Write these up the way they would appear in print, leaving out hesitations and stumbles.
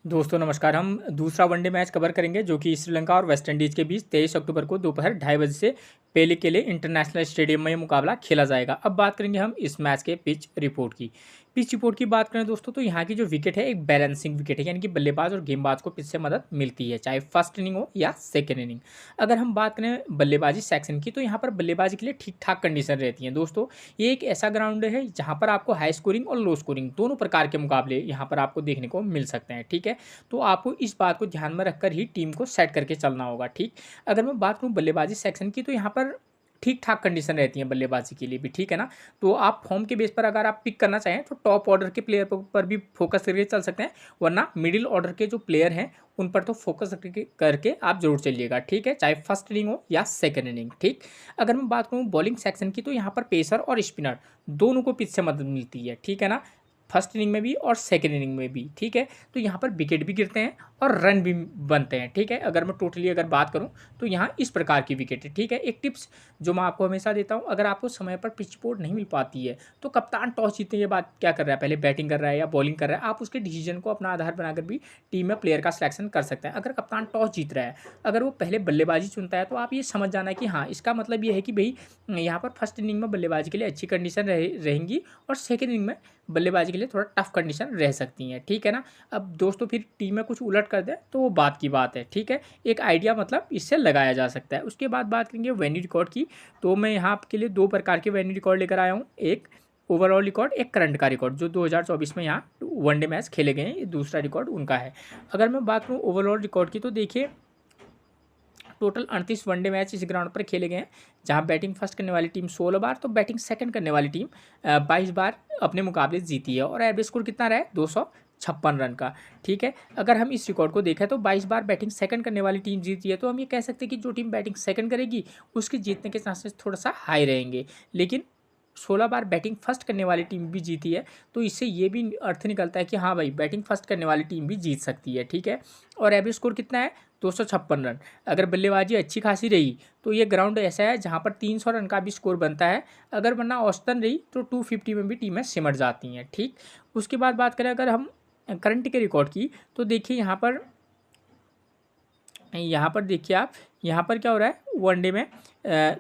दोस्तों नमस्कार। हम दूसरा वनडे मैच कवर करेंगे जो कि श्रीलंका और वेस्ट इंडीज़ के बीच 23 अक्टूबर को दोपहर 2:30 बजे से पेले के लिए इंटरनेशनल स्टेडियम में ये मुकाबला खेला जाएगा। अब बात करेंगे हम इस मैच के पिच रिपोर्ट की। पिच रिपोर्ट की बात करें दोस्तों तो यहाँ की जो विकेट है एक बैलेंसिंग विकेट है, यानी कि बल्लेबाज और गेंदबाज को पिच से मदद मिलती है, चाहे फर्स्ट इनिंग हो या सेकेंड इनिंग। अगर हम बात करें बल्लेबाजी सेक्शन की तो यहाँ पर बल्लेबाजी के लिए ठीक ठाक कंडीशन रहती है दोस्तों। ये एक ऐसा ग्राउंड है जहाँ पर आपको हाई स्कोरिंग और लो स्कोरिंग दोनों प्रकार के मुकाबले यहाँ पर आपको देखने को मिल सकते हैं। ठीक है, तो आपको इस बात को ध्यान में रखकर ही टीम को सेट करके चलना होगा। ठीक, अगर मैं बात करूँ बल्लेबाजी सेक्शन की तो यहाँ पर ठीक ठाक कंडीशन रहती है बल्लेबाजी के लिए भी। ठीक है ना, तो आप फॉर्म के बेस पर अगर आप पिक करना चाहें तो टॉप ऑर्डर के प्लेयर पर भी फोकस करके चल सकते हैं, वरना मिडिल ऑर्डर के जो प्लेयर हैं उन पर तो फोकस करके आप जरूर चलिएगा। ठीक है, चाहे फर्स्ट इनिंग हो या सेकंड इनिंग। ठीक, अगर मैं बात करूँ बॉलिंग सेक्शन की तो यहाँ पर पेसर और स्पिनर दोनों को पिच से मदद मिलती है। ठीक है ना, फर्स्ट इनिंग में भी और सेकेंड इनिंग में भी। ठीक है, तो यहाँ पर विकेट भी गिरते हैं और रन भी बनते हैं। ठीक है, अगर मैं टोटली अगर बात करूँ तो यहाँ इस प्रकार की विकेट है। ठीक है, एक टिप्स जो मैं आपको हमेशा देता हूँ, अगर आपको समय पर पिच रिपोर्ट नहीं मिल पाती है तो कप्तान टॉस जीतने के बाद क्या कर रहा है, पहले बैटिंग कर रहा है या बॉलिंग कर रहा है, आप उसके डिसीजन को अपना आधार बनाकर भी टीम में प्लेयर का सिलेक्शन कर सकते हैं। अगर कप्तान टॉस जीत रहा है, अगर वो पहले बल्लेबाजी चुनता है तो आप ये समझ जाना है कि हाँ, इसका मतलब ये है कि भाई यहाँ पर फर्स्ट इनिंग में बल्लेबाजी के लिए अच्छी कंडीशन रहेंगी और सेकेंड इनिंग में बल्लेबाजी के लिए थोड़ा टफ कंडीशन रह सकती हैं। ठीक है ना, अब दोस्तों फिर टीम में कुछ उलट कर दे तो वो बात की बात है। ठीक है, एक आइडिया मतलब इससे लगाया जा सकता है। उसके बाद बात करेंगे वेन्यू रिकॉर्ड की, तो मैं यहाँ आपके लिए दो प्रकार के वेन्यू रिकॉर्ड लेकर आया हूँ, एक ओवरऑल रिकॉर्ड, एक करंट का रिकॉर्ड जो 2024 में यहाँ वनडे मैच खेले गए हैं, ये दूसरा रिकॉर्ड उनका है। अगर मैं बात करूँ ओवरऑल रिकॉर्ड की तो देखिए टोटल 38 वनडे मैच इस ग्राउंड पर खेले गए हैं, जहां बैटिंग फर्स्ट करने वाली टीम 16 बार तो बैटिंग सेकंड करने वाली टीम 22 बार अपने मुकाबले जीती है। और एवरेज स्कोर कितना रहा है, 256 रन का। ठीक है, अगर हम इस रिकॉर्ड को देखें तो 22 बार बैटिंग सेकंड करने वाली टीम जीती है, तो हम ये कह सकते हैं कि जो टीम बैटिंग सेकंड करेगी उसके जीतने के चांसेस थोड़ा सा हाई रहेंगे। लेकिन 16 बार बैटिंग फर्स्ट करने वाली टीम भी जीती है, तो इससे ये भी अर्थ निकलता है कि हाँ भाई, बैटिंग फर्स्ट करने वाली टीम भी जीत सकती है। ठीक है, और एवरेज स्कोर कितना है, 256 रन। अगर बल्लेबाजी अच्छी खासी रही तो ये ग्राउंड ऐसा है जहाँ पर 300 रन का भी स्कोर बनता है, अगर वरना औसतन रही तो 250 में भी टीमें सिमट जाती हैं। ठीक, उसके बाद बात करें अगर हम करंट के रिकॉर्ड की तो देखिए यहाँ पर देखिए आप, यहाँ पर क्या हो रहा है वनडे में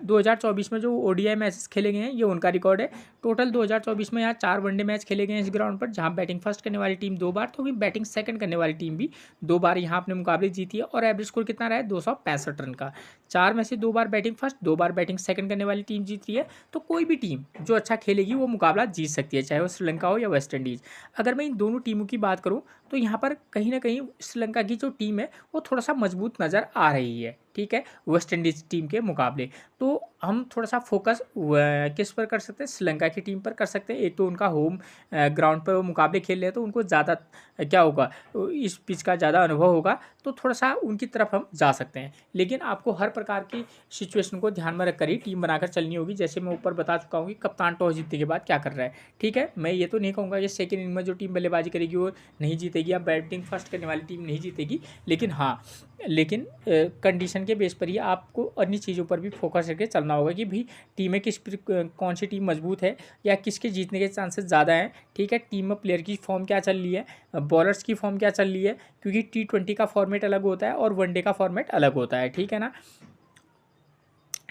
2024 में जो ओडीआई मैचेस खेले गए हैं ये उनका रिकॉर्ड है। टोटल 2024 में यहाँ 4 वनडे मैच खेले गए हैं इस ग्राउंड पर, जहाँ बैटिंग फर्स्ट करने वाली टीम 2 बार तो वहीं बैटिंग सेकंड करने वाली टीम भी 2 बार यहाँ अपने मुकाबले जीती है। और एवरेज स्कोर कितना रहा है, 265 रन का। 4 में से 2 बार बैटिंग फर्स्ट, 2 बार बैटिंग सेकंड करने वाली टीम जीती है, तो कोई भी टीम जो अच्छा खेलेगी वो मुकाबला जीत सकती है, चाहे वो श्रीलंका हो या वेस्ट इंडीज़। अगर मैं इन दोनों टीमों की बात करूँ तो यहाँ पर कहीं ना कहीं श्रीलंका की जो टीम है वो थोड़ा सा मजबूत नज़र आ रही है। ठीक है, वेस्ट इंडीज़ टीम के मुकाबले। तो हम थोड़ा सा फोकस किस पर कर सकते हैं, श्रीलंका की टीम पर कर सकते हैं। एक तो उनका होम ग्राउंड पर वो मुकाबले खेल रहे हैं तो उनको ज़्यादा क्या होगा, इस पिच का ज़्यादा अनुभव होगा, तो थोड़ा सा उनकी तरफ हम जा सकते हैं। लेकिन आपको हर प्रकार की सिचुएशन को ध्यान में रखकर ही टीम बनाकर चलनी होगी। जैसे मैं ऊपर बता चुका हूँ कि कप्तान टॉस जीतने के बाद क्या कर रहा है। ठीक है, मैं ये तो नहीं कहूँगा कि सेकेंड इनिंग में जो टीम बल्लेबाजी करेगी वो नहीं जीतेगी या बैटिंग फर्स्ट करने वाली टीम नहीं जीतेगी, लेकिन कंडीशन के बेस पर ही आपको अन्य चीज़ों पर भी फोकस करके चलना होगा कि भाई टीमें कौन सी टीम मजबूत है या किसके जीतने के चांसेस ज़्यादा हैं। ठीक है, टीम में प्लेयर की फॉर्म क्या चल रही है, बॉलर्स की फॉर्म क्या चल रही है, क्योंकि T20 का फॉर्मेट अलग होता है और वनडे का फॉर्मेट अलग होता है। ठीक है ना,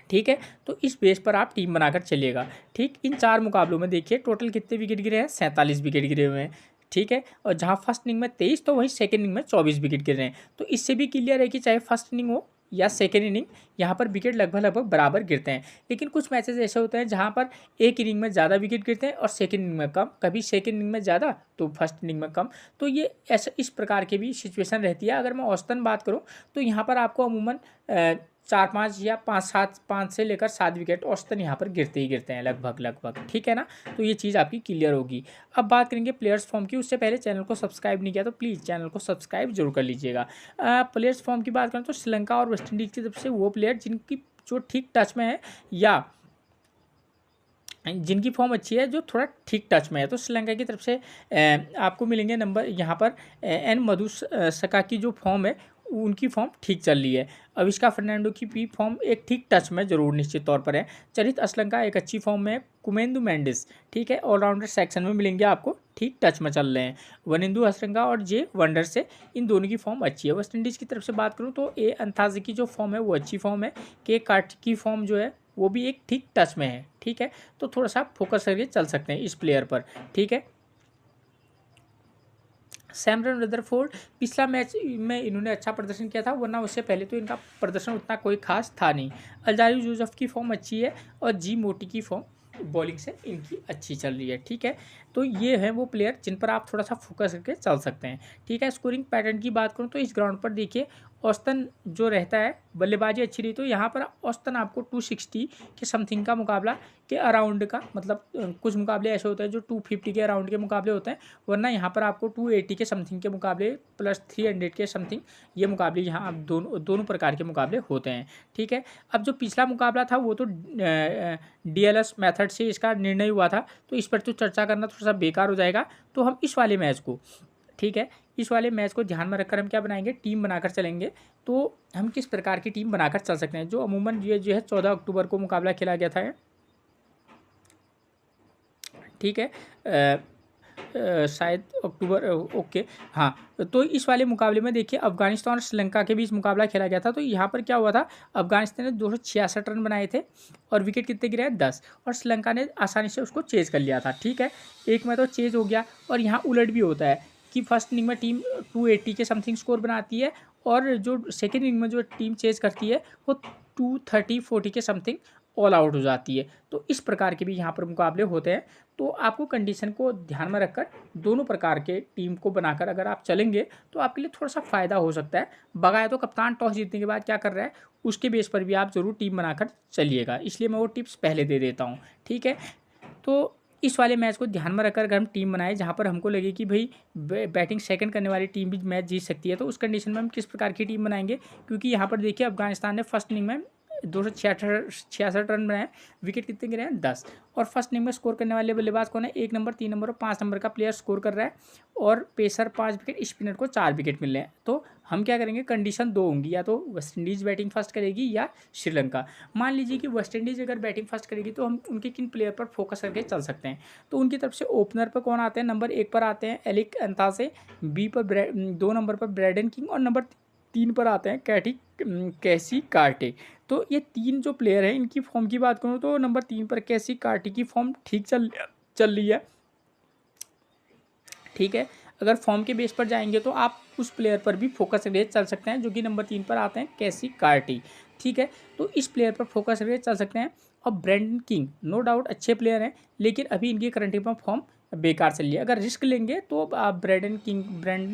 ठीक है, तो इस बेस पर आप टीम बनाकर चलिएगा। ठीक, इन 4 मुकाबलों में देखिए टोटल कितने विकेट गिरे हैं, 47 विकेट गिरे हुए हैं। ठीक है, और जहां फर्स्ट इनिंग में 23 तो वहीं सेकेंड इनिंग में 24 विकेट गिर रहे हैं। तो इससे भी क्लियर है कि चाहे फर्स्ट इनिंग हो या सेकेंड इनिंग, यहाँ पर विकेट लगभग बराबर गिरते हैं। लेकिन कुछ मैचेस ऐसे होते हैं जहाँ पर एक इनिंग में ज़्यादा विकेट गिरते हैं और सेकेंड इनिंग में कम, कभी सेकेंड इनिंग में ज़्यादा तो फर्स्ट इनिंग में कम। तो ये ऐसा इस प्रकार की भी सिचुएशन रहती है। अगर मैं औसतन बात करूँ तो यहाँ पर आपको अमूमन 4-5 या 5-7, 5 से लेकर 7 विकेट औसतन यहाँ पर गिरते ही गिरते हैं लगभग। ठीक है ना, तो ये चीज़ आपकी क्लियर होगी। अब बात करेंगे प्लेयर्स फॉर्म की, उससे पहले चैनल को सब्सक्राइब नहीं किया तो प्लीज़ चैनल को सब्सक्राइब जरूर कर लीजिएगा। प्लेयर्स फॉर्म की बात करें तो श्रीलंका और वेस्ट इंडीज़ की तरफ से वो प्लेयर जिनकी जो ठीक टच में है या जिनकी फॉर्म अच्छी है, जो थोड़ा ठीक टच में है, तो श्रीलंका की तरफ से आपको मिलेंगे नंबर यहाँ पर एन मधुसका की जो फॉर्म है उनकी फॉर्म ठीक चल रही है। अविष्का फर्नांडो की भी फॉर्म एक ठीक टच में जरूर निश्चित तौर पर है। चरित असलंका एक अच्छी फॉर्म में, कुमेंदु मेंडिस ठीक है ऑलराउंडर सेक्शन में मिलेंगे आपको, ठीक टच में चल रहे हैं। वनिंदु हसरंगा और जे वंडर से इन दोनों की फॉर्म अच्छी है। वेस्ट इंडीज़ की तरफ से बात करूँ तो ए अंताजी की जो फॉर्म है वो अच्छी फॉर्म है। के कार्ट की फॉर्म जो है वो भी एक ठीक टच में है, ठीक है। तो थोड़ा सा फोकस करके चल सकते हैं इस प्लेयर पर, ठीक है। सैमरन रदरफोर्ड पिछला मैच में इन्होंने अच्छा प्रदर्शन किया था, वरना उससे पहले तो इनका प्रदर्शन उतना कोई खास था नहीं। अल्जारी जोसेफ की फॉर्म अच्छी है और जी मोटी की फॉर्म बॉलिंग से इनकी अच्छी चल रही है, ठीक है। तो ये है वो प्लेयर जिन पर आप थोड़ा सा फोकस करके चल सकते हैं, ठीक है। स्कोरिंग पैटर्न की बात करूँ तो इस ग्राउंड पर देखिए औसतन जो रहता है, बल्लेबाजी अच्छी रही तो यहाँ पर औसतन आपको 260 के समथिंग का मुकाबला के अराउंड का, मतलब कुछ मुकाबले ऐसे होते हैं जो 250 के अराउंड के मुकाबले होते हैं, वरना यहाँ पर आपको 280 के समथिंग के मुकाबले प्लस 300 के समथिंग ये मुकाबले यहाँ दोनों प्रकार के मुकाबले होते हैं, ठीक है। अब जो पिछला मुकाबला था वो तो DLS मेथड से इसका निर्णय हुआ था, तो इस पर तो चर्चा करना थोड़ा सा बेकार हो जाएगा। तो हम इस वाले मैच को, ठीक है, इस वाले मैच को ध्यान में रखकर हम क्या बनाएंगे, टीम बनाकर चलेंगे। तो हम किस प्रकार की टीम बनाकर चल सकते हैं, जो अमूमन ये जो है 14 अक्टूबर को मुकाबला खेला गया था, ठीक है। शायद अक्टूबर, ओके हाँ। तो इस वाले मुकाबले में देखिए अफगानिस्तान और श्रीलंका के बीच मुकाबला खेला गया था। तो यहाँ पर क्या हुआ था, अफगानिस्तान ने 266 रन बनाए थे और विकेट कितने गिरे, 10, और श्रीलंका ने आसानी से उसको चेज कर लिया था, ठीक है। एक में तो चेज हो गया, और यहाँ उलट भी होता है कि फर्स्ट इनिंग में टीम 280 के समथिंग स्कोर बनाती है और जो सेकेंड इनिंग में जो टीम चेज करती है वो 230-40 के समथिंग ऑल आउट हो जाती है। तो इस प्रकार के भी यहाँ पर मुकाबले होते हैं। तो आपको कंडीशन को ध्यान में रखकर दोनों प्रकार के टीम को बनाकर अगर आप चलेंगे तो आपके लिए थोड़ा सा फ़ायदा हो सकता है। बगाया तो कप्तान टॉस जीतने के बाद क्या कर रहा है उसके बेस पर भी आप ज़रूर टीम बनाकर चलिएगा, इसलिए मैं वो टिप्स पहले दे देता हूँ, ठीक है। तो इस वाले मैच को ध्यान में रखकर अगर हम टीम बनाए जहाँ पर हमको लगे कि भाई बैटिंग सेकंड करने वाली टीम भी मैच जीत सकती है, तो उस कंडीशन में हम किस प्रकार की टीम बनाएंगे। क्योंकि यहाँ पर देखिए अफगानिस्तान ने फर्स्ट इनिंग में 266 रन बनाए, विकेट कितने गिरे हैं, 10, और फर्स्ट इनिंग में स्कोर करने वाले बल्लेबाज कौन है, 1 नंबर, 3 नंबर और 5 नंबर का प्लेयर स्कोर कर रहा है, और पेसर 5 विकेट, स्पिनर को 4 विकेट मिल रहे हैं। तो हम क्या करेंगे, कंडीशन 2 होंगी, या तो वेस्ट इंडीज़ बैटिंग फर्स्ट करेगी या श्रीलंका। मान लीजिए कि वेस्ट इंडीज़ अगर बैटिंग फर्स्ट करेगी तो हम उनके किन प्लेयर पर फोकस करके चल सकते हैं। तो उनकी तरफ से ओपनर पर कौन आते हैं, नंबर 1 पर आते हैं एलिक अंतासे, बी पर 2 नंबर पर ब्रैडन किंग, और नंबर 3 पर आते हैं कैसी कार्टे। तो ये 3 जो प्लेयर हैं इनकी फॉर्म की बात करूँ तो नंबर 3 पर कैसी कार्टी की फॉर्म ठीक चल रही है, ठीक है। अगर फॉर्म के बेस पर जाएंगे तो आप उस प्लेयर पर भी फोकस करके चल सकते हैं, जो कि नंबर 3 पर आते हैं कैसी कार्टी, ठीक है। तो इस प्लेयर पर फोकस करके चल सकते हैं। और ब्रैंडन किंग नो डाउट अच्छे प्लेयर हैं, लेकिन अभी इनकी करंट में फॉर्म बेकार चल रही है। अगर रिस्क लेंगे तो आप ब्रैंडन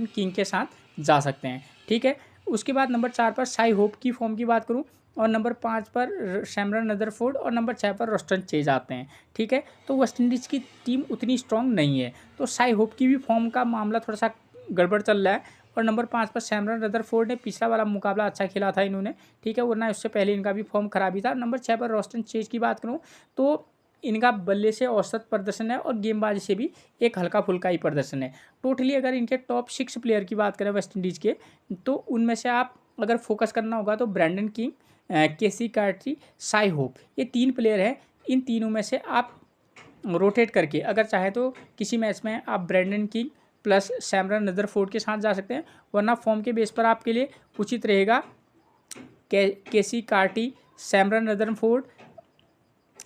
किंग के साथ जा सकते हैं, ठीक है। उसके बाद नंबर 4 पर साई होप की फॉर्म की बात करूँ, और नंबर 5 पर सैमरन रदरफोर्ड, और नंबर 6 पर रोस्टन चेज आते हैं, ठीक है। तो वेस्ट इंडीज़ की टीम उतनी स्ट्रॉन्ग नहीं है, तो साई होप की भी फॉर्म का मामला थोड़ा सा गड़बड़ चल रहा है। और नंबर 5 पर सैमरन रदरफोर्ड ने पिछला वाला मुकाबला अच्छा खेला था इन्होंने, ठीक है, वरना उससे पहले इनका भी फॉर्म खराब ही था। नंबर 6 पर रोस्टन चेज की बात करूँ तो इनका बल्ले से औसत प्रदर्शन है और गेंदबाजी से भी एक हल्का फुल्का ही प्रदर्शन है। टोटली अगर इनके टॉप 6 प्लेयर की बात करें वेस्ट इंडीज़ के, तो उनमें से आप अगर फोकस करना होगा तो ब्रैंडन किंग, केसी कार्टी, साई होप, ये 3 प्लेयर हैं। इन तीनों में से आप रोटेट करके अगर चाहे तो किसी मैच में आप ब्रैंडन किंग प्लस सैमरन रदरफोर्ड के साथ जा सकते हैं, वरना फॉर्म के बेस पर आपके लिए उचित रहेगा केसी कार्टी, सैमरन रदरफोर्ड,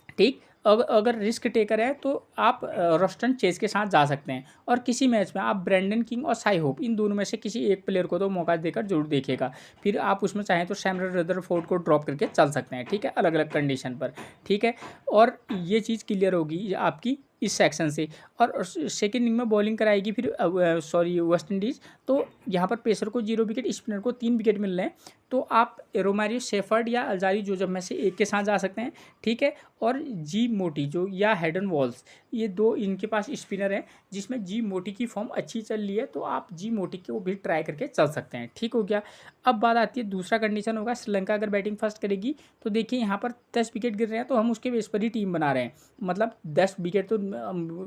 ठीक। अगर रिस्क टेकर है तो आप रोस्टन चेज के साथ जा सकते हैं, और किसी मैच में आप ब्रैंडन किंग और साई होप इन दोनों में से किसी एक प्लेयर को तो मौका देकर जरूर देखिएगा। फिर आप उसमें चाहें तो सैमरन रदरफोर्ड को ड्रॉप करके चल सकते हैं, ठीक है, अलग अलग कंडीशन पर, ठीक है। और ये चीज़ क्लियर होगी आपकी इस सेक्शन से। और सेकेंड इनिंग में बॉलिंग कराएगी फिर वेस्ट इंडीज़, तो यहाँ पर पेसर को 0 विकेट, स्पिनर को 3 विकेट मिल रहे हैं, तो आप रोमारियो शेफर्ड या अल्जारी जोसेफ में से एक के साथ जा सकते हैं, ठीक है। और जी मोटी जो या हेडन वॉल्स, ये 2 इनके पास स्पिनर हैं, जिसमें जी मोटी की फॉर्म अच्छी चल रही है, तो आप जी मोटी को भी ट्राई करके चल सकते हैं, ठीक हो गया। अब बात आती है दूसरा कंडीशन होगा श्रीलंका अगर बैटिंग फर्स्ट करेगी, तो देखिए यहाँ पर 10 विकेट गिर रहे हैं, तो हम उसके बेस पर ही टीम बना रहे हैं। मतलब 10 विकेट तो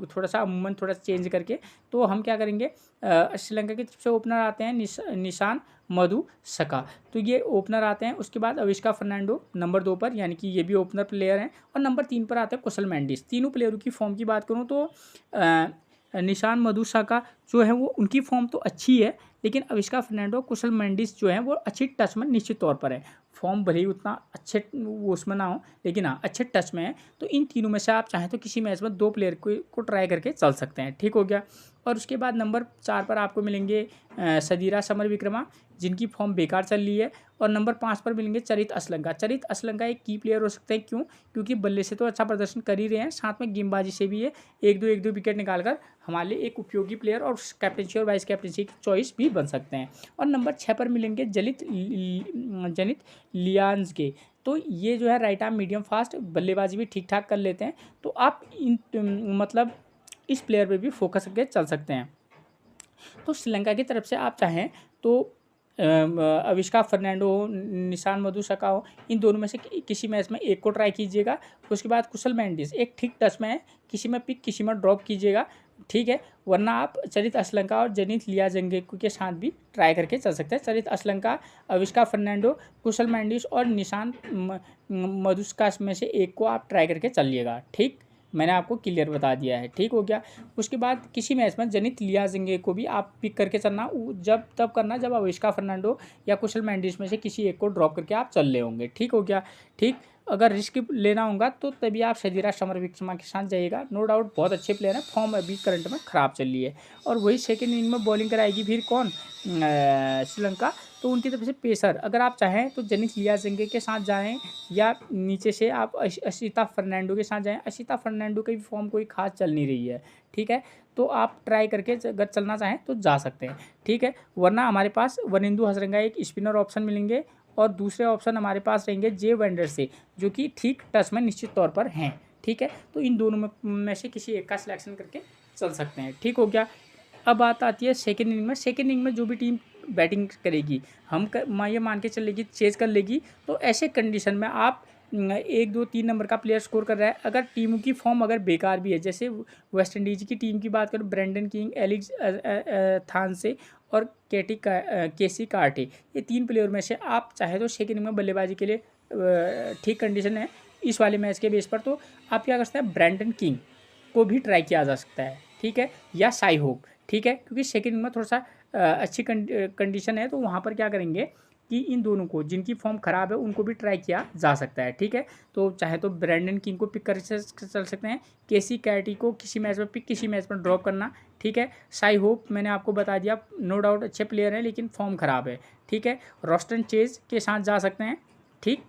थोड़ा सा अमूमन थोड़ा चेंज करके, तो हम क्या करेंगे, श्रीलंका की तरफ से ओपनर आते हैं निशान मधु सका। तो ये ओपनर आते हैं। उसके बाद अविष्का फर्नांडो नंबर 2 पर, यानी कि ये भी ओपनर प्लेयर हैं। और नंबर 3 पर आते हैं कुशल मेंडिस। तीनों प्लेयरों की फॉर्म की बात करूँ तो निशान मधु सका जो है वो उनकी फॉर्म तो अच्छी है, लेकिन अविष्का फर्नांडो कुशल मेंडिस जो है वो अच्छी टच में निश्चित तौर पर है। फॉर्म भले ही उतना अच्छे वो उसमें ना हो, लेकिन हाँ अच्छे टच में है। तो इन तीनों में से आप चाहें तो किसी मैच में 2 प्लेयर को ट्राई करके चल सकते हैं। ठीक हो गया। और उसके बाद नंबर 4 पर आपको मिलेंगे सदीरा समर विक्रमा, जिनकी फॉर्म बेकार चल रही है। और नंबर 5 पर मिलेंगे चरित असलंका। चरित असलंका एक की प्लेयर हो सकते हैं। क्यों? क्योंकि बल्ले से तो अच्छा प्रदर्शन कर ही रहे हैं, साथ में गेंदबाजी से भी है। एक दो विकेट निकालकर हमारे लिए एक उपयोगी प्लेयर और कैप्टनसी और वाइस कैप्टनसी की चॉइस भी बन सकते हैं। और नंबर 6 पर मिलेंगे जनित लियांज। तो ये जो है राइट आर्म मीडियम फास्ट, बल्लेबाजी भी ठीक ठाक कर लेते हैं। तो आप इन मतलब इस प्लेयर पे भी फोकस करके चल सकते हैं। तो श्रीलंका की तरफ से आप चाहें तो अविष्का फर्नांडो हो, निशान मधु सका हो, इन दोनों में से किसी मैच में एक को ट्राई कीजिएगा। उसके बाद कुशल मेंडिस एक ठीक टच में है, किसी में पिक किसी में ड्रॉप कीजिएगा। ठीक है। वरना आप चरित असलंका और जनित लियाजेंगे के साथ भी ट्राई करके चल सकते हैं। चरित असलंका, अविष्का फर्नांडो, कुशल मेंडिस और निशान मधुस्का में से एक को आप ट्राई करके चलिएगा। ठीक, मैंने आपको क्लियर बता दिया है। ठीक हो गया। उसके बाद किसी मैच में जनित लियाजेंगे को भी आप पिक करके चलना, जब तब करना जब अविष्का फर्नांडो या कुशल मेंडिस में से किसी एक को ड्रॉप करके आप चल ले होंगे। ठीक हो गया। ठीक, अगर रिस्क लेना होगा तो तभी आप सदीरा समर विक्रमा के साथ जाइएगा। नो डाउट बहुत अच्छे प्लेयर हैं, फॉर्म अभी करंट में ख़राब चल रही है। और वही सेकेंड इनिंग में बॉलिंग कराएगी फिर कौन? श्रीलंका। तो उनकी तरफ से पेसर अगर आप चाहें तो जनित लियाजेंगे के साथ जाएं, या नीचे से आप अशिता फर्नांडो के साथ जाएं। अशिता फर्नांडो की फॉर्म कोई खास चल नहीं रही है। ठीक है। तो आप ट्राई करके अगर चलना चाहें तो जा सकते हैं। ठीक है। वरना हमारे पास वनिंदु हसरंगा एक स्पिनर ऑप्शन मिलेंगे, और दूसरे ऑप्शन हमारे पास रहेंगे जे वेंडर से, जो कि ठीक टच में निश्चित तौर पर हैं। ठीक है। तो इन दोनों में से किसी एक का सिलेक्शन करके चल सकते हैं। ठीक हो गया। अब बात आती है सेकेंड इनिंग में। सेकेंड इनिंग में जो भी टीम बैटिंग करेगी, ये मान के चलेगी चेज कर लेगी। तो ऐसे कंडीशन में आप 1 2 3 नंबर का प्लेयर स्कोर कर रहा है, अगर टीमों की फॉर्म अगर बेकार भी है, जैसे वेस्ट इंडीज़ की टीम की बात करूँ, ब्रेंडन किंग, एलिक्स थानसे और केसी कार्टे, ये 3 प्लेयर में से आप चाहे तो सेकेंड इनिंग में बल्लेबाजी के लिए ठीक कंडीशन है इस वाले मैच के बेस पर, तो आप क्या कर सकते हैं, ब्रेंडन किंग को भी ट्राई किया जा सकता है। ठीक है। या साई होप। ठीक है। क्योंकि सेकेंड इनिंग में थोड़ा सा अच्छी कंडीशन है, तो वहाँ पर क्या करेंगे कि इन दोनों को, जिनकी फॉर्म ख़राब है, उनको भी ट्राई किया जा सकता है। ठीक है। तो चाहे तो ब्रेंडन किंग को पिक कर चल सकते हैं, केसी कैटी को किसी मैच में पिक, किसी मैच में ड्रॉप करना। ठीक है। साई होप मैंने आपको बता दिया, नो डाउट अच्छे प्लेयर हैं लेकिन फॉर्म ख़राब है। ठीक है। रोस्टन चेज के साथ जा सकते हैं। ठीक।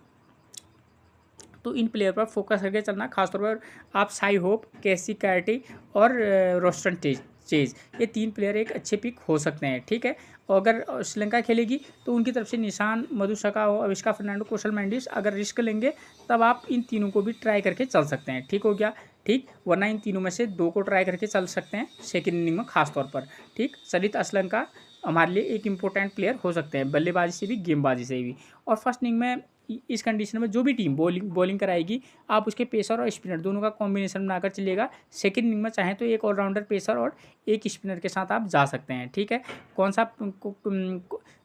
तो इन प्लेयर पर फोकस करके चलना, खासतौर पर आप साई होप, केसी कैटी और रोस्टन चेज, ये 3 प्लेयर एक अच्छे पिक हो सकते हैं। ठीक है। और अगर श्रीलंका खेलेगी तो उनकी तरफ से निशान मधु सका हो, अविष्का फर्नांडो, कुशल मेंडिस, अगर रिस्क लेंगे तब आप इन तीनों को भी ट्राई करके चल सकते हैं। ठीक हो गया। ठीक, वरना इन तीनों में से 2 को ट्राई करके चल सकते हैं सेकेंड इनिंग में खासतौर पर। ठीक, चलित असलंका हमारे लिए एक इंपॉर्टेंट प्लेयर हो सकते हैं, बल्लेबाजी से भी गेंदबाजी से भी। और फर्स्ट इनिंग में इस कंडीशन में जो भी टीम बॉलिंग कराएगी, आप उसके पेसर और स्पिनर दोनों का कॉम्बिनेशन बनाकर चलिएगा। सेकेंड इनिंग में चाहें तो एक ऑलराउंडर पेसर और एक स्पिनर के साथ आप जा सकते हैं। ठीक है। कौन सा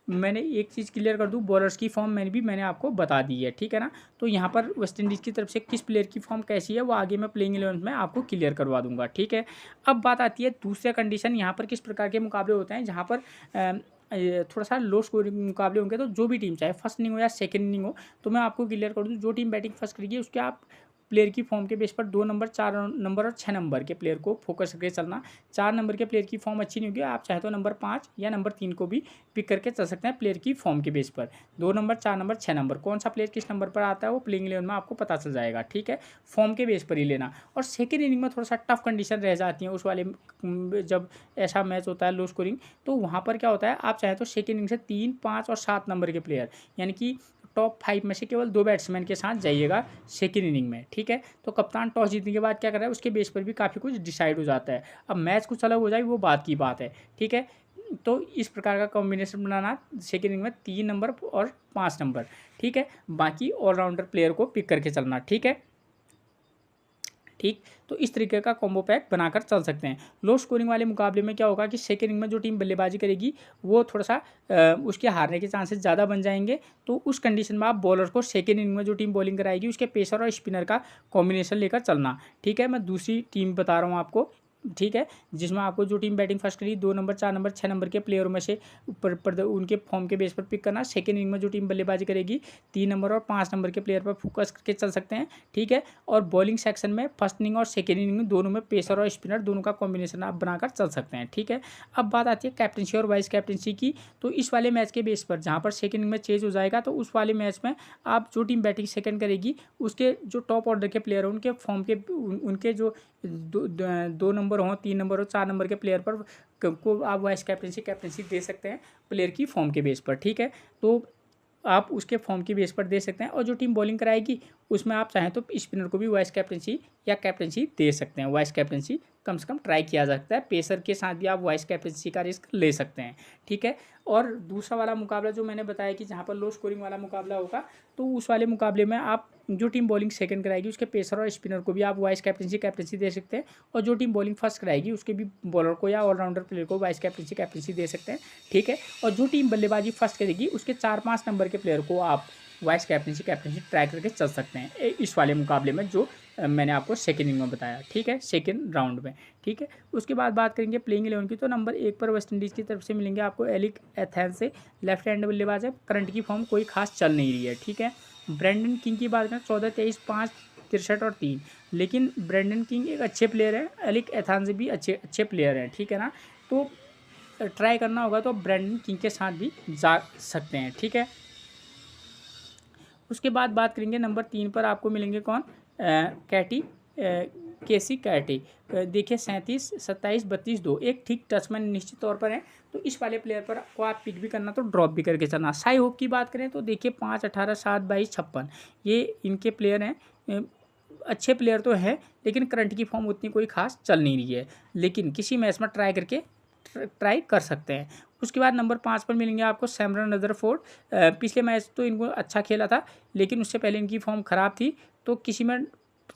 मैंने एक चीज़ क्लियर कर दूं, बॉलर्स की फॉर्म मैंने आपको बता दी है। ठीक है ना। तो यहाँ पर वेस्ट इंडीज़ की तरफ से किस प्लेयर की फॉर्म कैसी है वो आगे मैं प्लेइंग 11 में आपको क्लियर करवा दूंगा। ठीक है। अब बात आती है दूसरा कंडीशन, यहाँ पर किस प्रकार के मुकाबले होते हैं, जहाँ पर थोड़ा सा लो स्कोरिंग मुकाबले होंगे। तो जो भी टीम चाहे फर्स्ट इनिंग हो या सेकेंड इनिंग हो, तो मैं आपको क्लियर कर दूँ, जो टीम बैटिंग फर्स्ट करेगी उसके आप प्लेयर की फॉर्म के बेस पर 2 नंबर, 4 नंबर और 6 नंबर के प्लेयर को फोकस करके चलना। 4 नंबर के प्लेयर की फॉर्म अच्छी नहीं होगी, आप चाहे तो नंबर 5 या नंबर 3 को भी पिक करके चल सकते हैं प्लेयर की फॉर्म के बेस पर। 2 नंबर, 4 नंबर, 6 नंबर, कौन सा प्लेयर किस नंबर पर आता है वो प्लेइंग 11 में आपको पता चल जाएगा। ठीक है। फॉर्म के बेस पर ही लेना। और सेकेंड इनिंग में थोड़ा सा टफ कंडीशन रह जाती है उस वाले, जब ऐसा मैच होता है लो स्कोरिंग, तो वहाँ पर क्या होता है, आप चाहे तो सेकेंड इनिंग से 3, 5 और 7 नंबर के प्लेयर, यानी कि टॉप 5 में से केवल 2 बैट्समैन के साथ जाइएगा सेकेंड इनिंग में। ठीक है। तो कप्तान टॉस जीतने के बाद क्या कर रहा है, उसके बेस पर भी काफ़ी कुछ डिसाइड हो जाता है। अब मैच कुछ अलग हो जाए वो बात की बात है। ठीक है। तो इस प्रकार का कॉम्बिनेशन बनाना सेकेंड इनिंग में 3 नंबर और 5 नंबर। ठीक है। बाकी ऑलराउंडर प्लेयर को पिक करके चलना। ठीक है। ठीक। तो इस तरीके का कॉम्बो पैक बनाकर चल सकते हैं। लो स्कोरिंग वाले मुकाबले में क्या होगा कि सेकंड इनिंग में जो टीम बल्लेबाजी करेगी वो थोड़ा सा उसके हारने के चांसेस ज़्यादा बन जाएंगे। तो उस कंडीशन में आप बॉलर को सेकंड इनिंग में जो टीम बॉलिंग कराएगी उसके पेसर और स्पिनर का कॉम्बिनेशन लेकर चलना। ठीक है, मैं दूसरी टीम बता रहा हूँ आपको। ठीक है, जिसमें आपको जो टीम बैटिंग फर्स्ट करी 2 नंबर 4 नंबर 6 नंबर के प्लेयरों में से उनके फॉर्म के बेस पर पिक करना। सेकंड इनिंग में जो टीम बल्लेबाजी करेगी 3 नंबर और 5 नंबर के प्लेयर पर फोकस करके चल सकते हैं। ठीक है, और बॉलिंग सेक्शन में फर्स्ट इनिंग और सेकंड इनिंग में दोनों में पेसर और स्पिनर दोनों का कॉम्बिनेशन आप बनाकर चल सकते हैं। ठीक है, अब बात आती है कैप्टनसी और वाइस कैप्टनसी की। तो इस वाले मैच के बेस पर जहाँ पर सेकंड इनिंग में चेंज हो जाएगा तो उस वाले मैच में आप जो टीम बैटिंग सेकंड करेगी उसके जो टॉप ऑर्डर के प्लेयर हैं उनके फॉर्म के उनके जो 2 नंबर हों 3 नंबर हो 4 नंबर के प्लेयर पर को आप वाइस कैप्टनसी दे सकते हैं प्लेयर की फॉर्म के बेस पर। ठीक है, तो आप उसके फॉर्म की बेस पर दे सकते हैं। और जो टीम बॉलिंग कराएगी उसमें आप चाहें तो स्पिनर को भी वाइस कैप्टनसी या कैप्टनसी दे सकते हैं। वाइस कैप्टनसी कम से कम ट्राई किया जा सकता है। पेसर के साथ भी आप वाइस कैप्टनसी का रिस्क ले सकते हैं। ठीक है, और दूसरा वाला मुकाबला जो मैंने बताया कि जहाँ पर लो स्कोरिंग वाला मुकाबला होगा तो उस वाले मुकाबले में आप जो टीम बॉलिंग सेकंड कराएगी उसके पेसर और स्पिनर को भी आप वाइस कैप्टनसी दे सकते हैं। और जो टीम बॉलिंग फर्स्ट कराएगी उसके भी बॉलर को या ऑलराउंडर प्लेयर को वाइस कैप्टनसी दे सकते हैं। ठीक है, और जो टीम बल्लेबाजी फर्स्ट करेगी उसके 4-5 नंबर के प्लेयर को आप वाइस कैप्टनसी ट्राई करके चल सकते हैं इस वाले मुकाबले में जो मैंने आपको सेकेंड इनिंग में बताया। ठीक है, सेकेंड राउंड में। ठीक है, उसके बाद बात करेंगे प्लेइंग 11 की। तो नंबर 1 पर वेस्ट इंडीज़ की तरफ से मिलेंगे आपको एलिक एथेंस से, लेफ्ट हैंड बल्लेबाज है। करंट की फॉर्म कोई खास चल नहीं रही है। ठीक है, ब्रेंडन किंग की बात करें 14, 23, 5, 63 और 3, लेकिन ब्रेंडन किंग एक अच्छे प्लेयर है, एलिक एथेंस भी अच्छे प्लेयर हैं। ठीक है ना, तो ट्राई करना होगा तो ब्रेंडन किंग के साथ भी जा सकते हैं। ठीक है, उसके बाद बात करेंगे नंबर 3 पर आपको मिलेंगे कौन, केसी कैटी। देखिए 37, 27, 32, 2 एक ठीक टचमैन निश्चित तौर पर है। तो इस वाले प्लेयर पर को आप पिक भी करना तो ड्रॉप भी करके चलना। साई होप की बात करें तो देखिए 5, 18, 7, 22, 56 ये इनके प्लेयर हैं। अच्छे प्लेयर तो है लेकिन करंट की फॉर्म उतनी कोई खास चल नहीं रही है, लेकिन किसी मैच में ट्राई कर सकते हैं। उसके बाद नंबर 5 पर मिलेंगे आपको सैमरन रदरफोर्ड। पिछले मैच तो इनको अच्छा खेला था लेकिन उससे पहले इनकी फॉर्म ख़राब थी। तो किसी में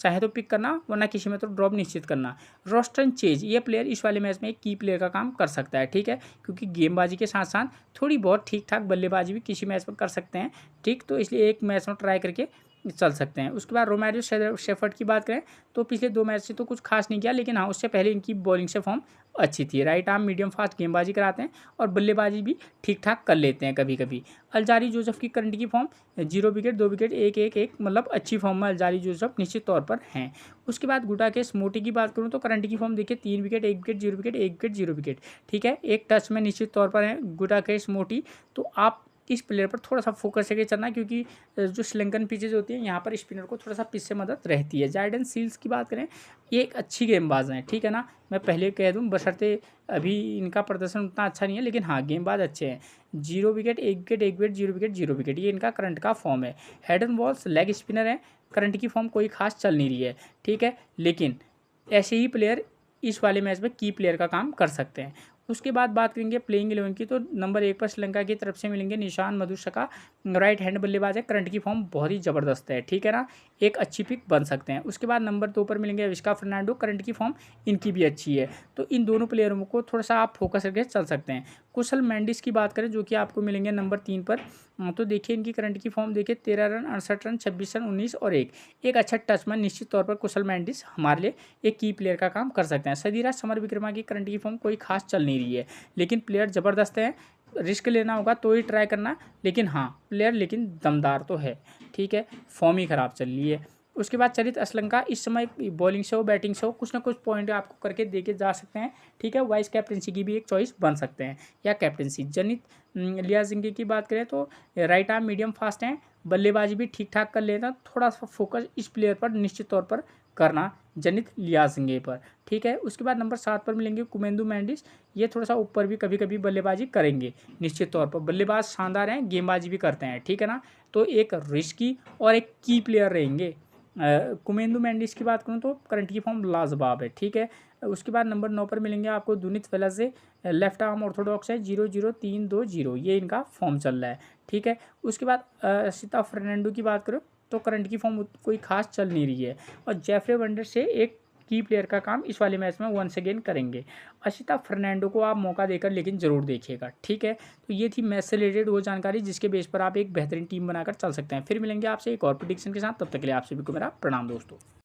चाहे तो पिक करना वरना किसी में तो ड्रॉप निश्चित करना। रोस्टन चेज ये प्लेयर इस वाले मैच में एक की प्लेयर का काम कर सकता है। ठीक है, क्योंकि गेंदबाजी के साथ साथ थोड़ी बहुत ठीक ठाक बल्लेबाजी भी किसी मैच में कर सकते हैं। ठीक, तो इसलिए एक मैच में ट्राई करके चल सकते हैं। उसके बाद रोमेरियो शेफर्ड की बात करें तो पिछले 2 मैच से तो कुछ खास नहीं किया, लेकिन हाँ उससे पहले इनकी बॉलिंग से फॉर्म अच्छी थी। राइट आर्म मीडियम फास्ट गेंदबाजी कराते हैं और बल्लेबाजी भी ठीक ठाक कर लेते हैं कभी कभी। अलजारी जोसेफ की करंट की फॉर्म 0 विकेट 2 विकेट 1-1-1 मतलब अच्छी फॉर्म में अलजारी जोसेफ निश्चित तौर पर हैं। उसके बाद गुडाकेश मोटी की बात करूँ तो करंट की फॉर्म देखिए 3 wicket 1 wicket 0 wicket 1 wicket 0 wicket. ठीक है, एक टच में निश्चित तौर पर है गुडाकेश मोटी। तो आप इस प्लेयर पर थोड़ा सा फोकस करके चलना क्योंकि जो श्रीलंकन पिचेज होती हैं यहाँ पर स्पिनर को थोड़ा सा पिच से मदद रहती है। जायडन सील्स की बात करें ये एक अच्छी गेंदबाज हैं। ठीक है ना, मैं पहले कह दूं बशर्ते अभी इनका प्रदर्शन उतना अच्छा नहीं है, लेकिन हाँ गेंदबाज अच्छे हैं। 0 wicket 1 wicket 1 wicket 0 wicket 0 wicket ये इनका करंट का फॉर्म है। हेडन वॉल्स लेग स्पिनर है, करंट की फॉर्म कोई खास चल नहीं रही है। ठीक है, लेकिन ऐसे ही प्लेयर इस वाले मैच में की प्लेयर का काम कर सकते हैं। उसके बाद बात करेंगे प्लेइंग 11 की। तो नंबर 1 पर श्रीलंका की तरफ से मिलेंगे निशान मधुशका, राइट हैंड बल्लेबाज है, करंट की फॉर्म बहुत ही ज़बरदस्त है। ठीक है ना, एक अच्छी पिक बन सकते हैं। उसके बाद नंबर 2 पर मिलेंगे अविष्का फर्नांडो, करंट की फॉर्म इनकी भी अच्छी है। तो इन दोनों प्लेयरों को थोड़ा सा आप फोकस करके चल सकते हैं। कुशल मेंडिस की बात करें जो कि आपको मिलेंगे नंबर 3 पर। तो देखिए इनकी करंट की फॉर्म देखिए 13 रन 68 रन 26 रन 19 और एक अच्छा टचमैन निश्चित तौर पर कुशल मेंडिस हमारे लिए एक की प्लेयर का काम कर सकते हैं। सदीराज समर विक्रमा की करंट की फॉर्म कोई खास चल नहीं रही है, लेकिन प्लेयर ज़बरदस्त है। रिस्क लेना होगा तो ही ट्राई करना, लेकिन हाँ प्लेयर लेकिन दमदार तो है। ठीक है, फॉर्म ही ख़राब चल रही है। उसके बाद चरित असलंका इस समय बॉलिंग से हो बैटिंग से हो कुछ ना कुछ पॉइंट आपको करके दे के जा सकते हैं। ठीक है, वाइस कैप्टनसी की भी एक चॉइस बन सकते हैं या कैप्टनसी। जनित लियाजिंगे की बात करें तो राइट आर्म मीडियम फास्ट हैं, बल्लेबाजी भी ठीक ठाक कर लेना। थोड़ा सा फोकस इस प्लेयर पर निश्चित तौर पर करना जनित लियाजिंगे पर। ठीक है, उसके बाद नंबर 7 पर मिलेंगे कुमेंदु मेंडिस। ये थोड़ा सा ऊपर भी कभी कभी बल्लेबाजी करेंगे निश्चित तौर पर। बल्लेबाज शानदार हैं, गेंदबाजी भी करते हैं। ठीक है ना, तो एक रिस्की और एक की प्लेयर रहेंगे। कुमेंदु मेंडिस की बात करूँ तो करंट की फॉर्म लाजवाब है। ठीक है, उसके बाद नंबर 9 पर मिलेंगे आपको दुनित वेलाजे, लेफ्ट आर्म ऑर्थोडॉक्स है, 0-0-3-2-0 ये इनका फॉर्म चल रहा है। ठीक है, उसके बाद सीता फर्नांडो की बात करो तो करंट की फॉर्म कोई खास चल नहीं रही है। और जेफरे वंडर से एक की प्लेयर का काम इस वाले मैच में वंस अगेन करेंगे। अशिता फर्नांडो को आप मौका देकर लेकिन ज़रूर देखिएगा, ठीक है। तो ये थी मैच से रिलेटेड वो जानकारी जिसके बेस पर आप एक बेहतरीन टीम बनाकर चल सकते हैं। फिर मिलेंगे आपसे एक और प्रेडिक्शन के साथ, तब तक के लिए आप सभी को मेरा प्रणाम दोस्तों।